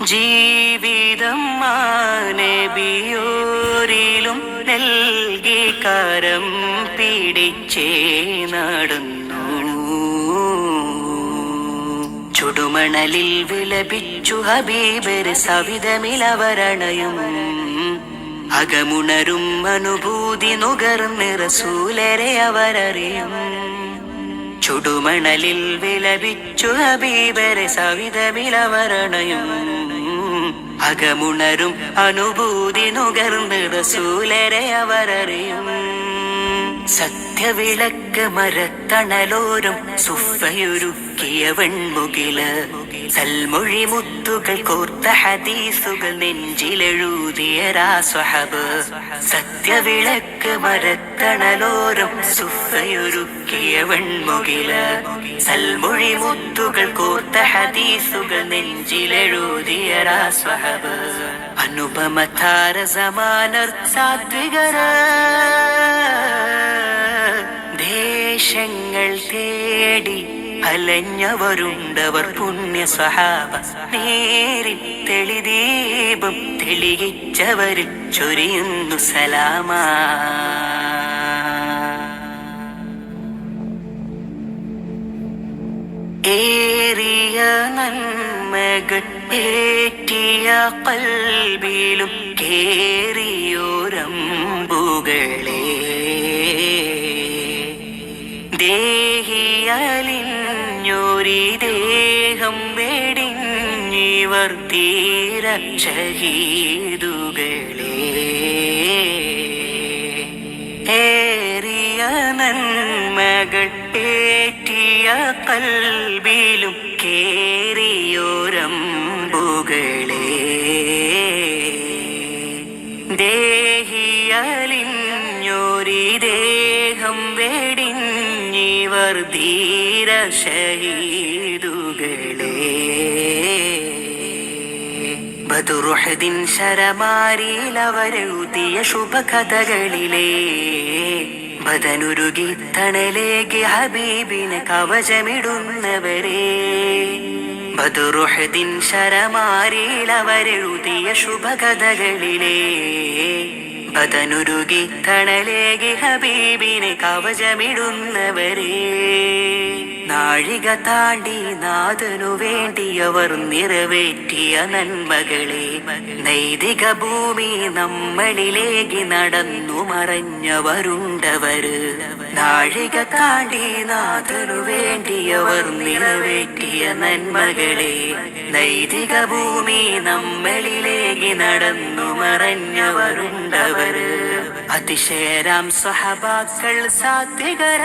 ജീവിതം മാനബിയോരിലും നൽകി കരം പിടിച്ചേ നടന്നു. ചുടുമണലിൽ വിലപിച്ചു ഹബീബർ സവിധമിലവരണയും അകമുണരും അനുഭൂതി നുകർന്ന് റസൂലരെ അവരറിയും. ചുടുമണലിൽ വിലപിച്ചു ഹബീബരെ സവിധമിലവരണയും അകമുണരും അനുഭൂതി നുകർന്ന് റസൂലരെ അവരറിയും. സത്യവിളക്ക് മരത്തണലോരും സുഫയൊരുക്കിയ വെൺമുകില് സൽമൊഴി മുത്തുകൾ കോർത്ത ഹദീസുകൾ നെഞ്ചിലെഴുതിയ സ്വഹബ്. സത്യവിളക്ക് മരത്തണലോരും സുഫയൊരുക്കിയ വെൺമുകില് സൽമൊഴി മുത്തുകൾ കോർത്ത ഹദീസുകൾ നെഞ്ചിലെഴുതിയ സ്വഹബ്. അനുപമ താര സമാനർ സാത്വികര ദേശങ്ങൾ തേടി അലഞ്ഞവരുണ്ടവർ പുണ്യ സ്വഹാബ. നേരിൽ തെളിദീപം തെളിയിച്ചവരിൽ ചൊരിയുന്നു സലാമ. ഏറിയ നന്മകൾ ഏറ്റിയ കൽബിലും കേറിയോരമ്പുകളെ ദേഹിയലിഞ്ഞൊരി ദേഹം വെടിഞ്ഞിവർ തീര ഷഹീദുകളെ. ഏറിയ നന്മകൾ ഏറ്റിയ കൽബിലും കേറിയോരമ്പുകളെ ദേഹിയലിഞ്ഞൊരി ദേഹം വെടിഞ്ഞിവർ ധീര ഷഹീദുകളെ. ബദറുഹദിൻ ശരമാരിയിലവരെഴുതിയ ശുഭകഥകളിലെ ബദനുരുകി തണലേകി ഹബീബിന് കവചമിടുന്നവരെ. ബദറുഹദിൻ ശരമാരിയിലവരെഴുതിയ ശുഭകഥകളിലെ ബദനുരുകി തണലേകി ഹബീബിനെ കവചമിടുന്നവരെ. നാഴിക താണ്ടി നാഥനു വേണ്ടിയവർ നിറവേറ്റിയ നന്മകളെ നൈതിക ഭൂമി നമ്മളിലേക്ക് നടന്നു മറഞ്ഞവരുണ്ടവര്. നാഴിക താണ്ടി നാഥനു വേണ്ടിയവർ നിറവേറ്റിയ നന്മകളെ നൈതിക ഭൂമി നമ്മളിലേക്ക് നടന്നു മറഞ്ഞവരുണ്ടവര്. അതിശയരാം സ്വഹബാക്കൾ സാത്വികര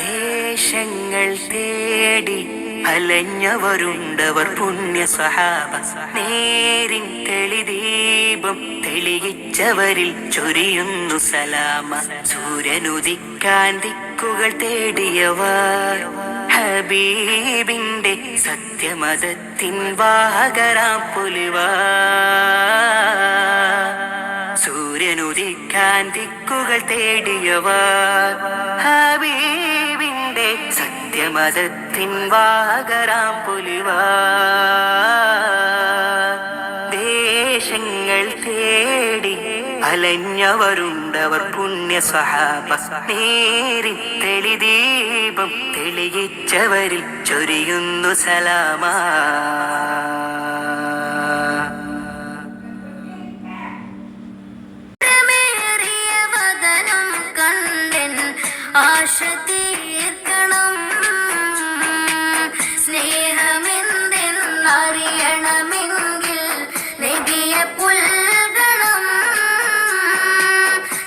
ദേശങ്ങൾ തേടി അലഞ്ഞവരുണ്ടവർ പുണ്യ സ്വഹാബ. നേരിൻ തെളിദീപം തെളിയിച്ചവരിൽ ചൊരിയുന്നു സലാമ. സൂര്യനുദിക്കാൻ ദിക്കുകൾ തേടിയവർ ഹബീബിന്റെ സത്യമതത്തിൻ വാഹകരാം പുലിവ. സൂര്യനുദിക്കാൻ ദിക്കുകൾ തേടിയവർ ഹബീബിന്റെ സത്യമതത്തിൻ വാഹകരാം പുലിവ. ദേശങ്ങൾ തേടി അലഞ്ഞവരുണ്ടവർ പുണ്യ സ്വഹാബ. നേരി തെളിദീപം തെളിയിച്ചവരിൽ ചൊരിയുന്നു സലാമ. ആശ തീർക്കണം സ്നേഹമെന്തെന്നറിയണമെങ്കിൽ നബിയെ പുൽകണം.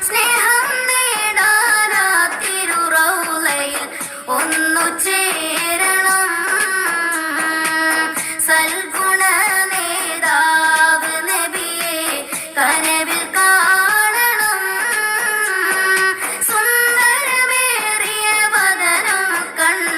സ്നേഹം നേടാനാ തിരുറൗളയിൽ ഒന്നു ചേരണം. സൽഗുണ നേതാവ് നബിയെ കനവിൽ കണ്ണ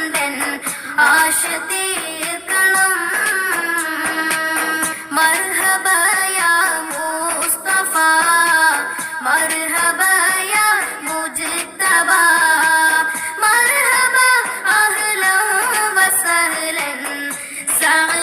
ശാമൽ